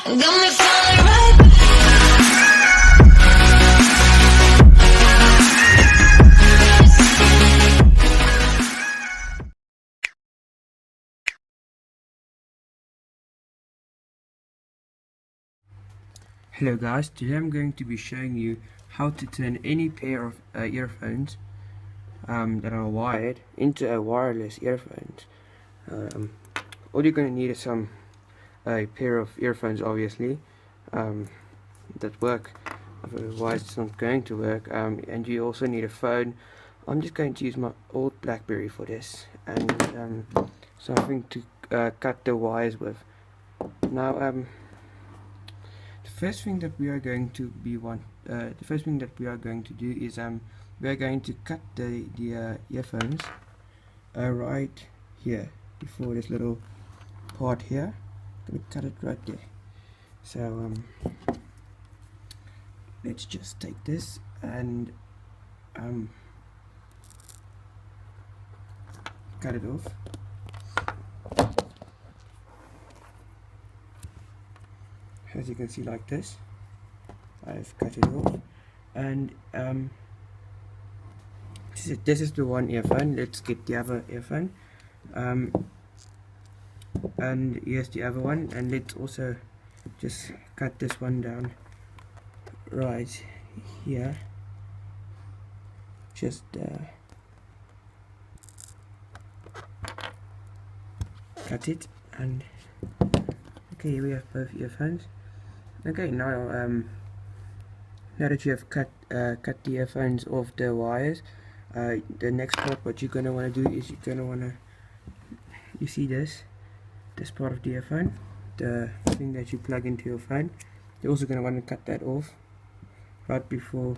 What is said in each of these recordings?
Got me falling right back. Hello guys, today I'm going to be showing you how to turn any pair of earphones that are wired into a wireless earphones. All you're going to need is a pair of earphones, obviously, that work, otherwise it's not going to work, and you also need a phone. I'm just going to use my old BlackBerry for this, and something to cut the wires with. Now the first thing that we are going to do is we are going to cut the earphones right here before this little part here. I'm going to cut it right there. So let's just take this and cut it off. As you can see, like this, I've cut it off, and this is the one earphone. Let's get the other earphone, and here's the other one, and let's also just cut this one down right here. Just cut it, and okay, we have both earphones. Okay, now now that you have cut the earphones off the wires, the next part, what you're gonna want to do is you see this part of the earphone, the thing that you plug into your phone. You're also gonna want to cut that off right before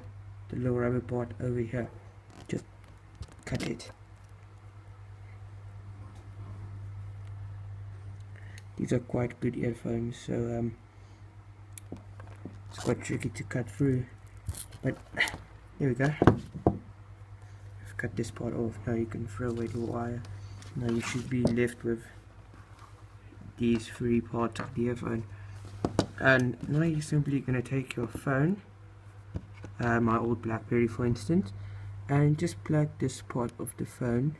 the little rubber part over here. Just cut it. These are quite good earphones, so it's quite tricky to cut through, but there we go. I've cut this part off. Now you can throw away the wire. Now you should be left with these three parts of the earphone. And now you're simply going to take your phone, my old BlackBerry for instance, and just plug this part of the phone,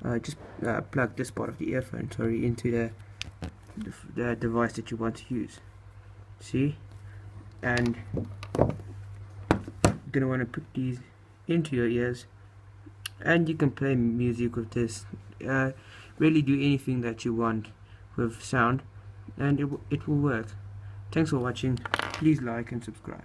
plug this part of the earphone, sorry, into the device that you want to use. See? And you're gonna want to put these into your ears, and you can play music with this, really do anything that you want with sound, and it will work. Thanks for watching. Please like and subscribe.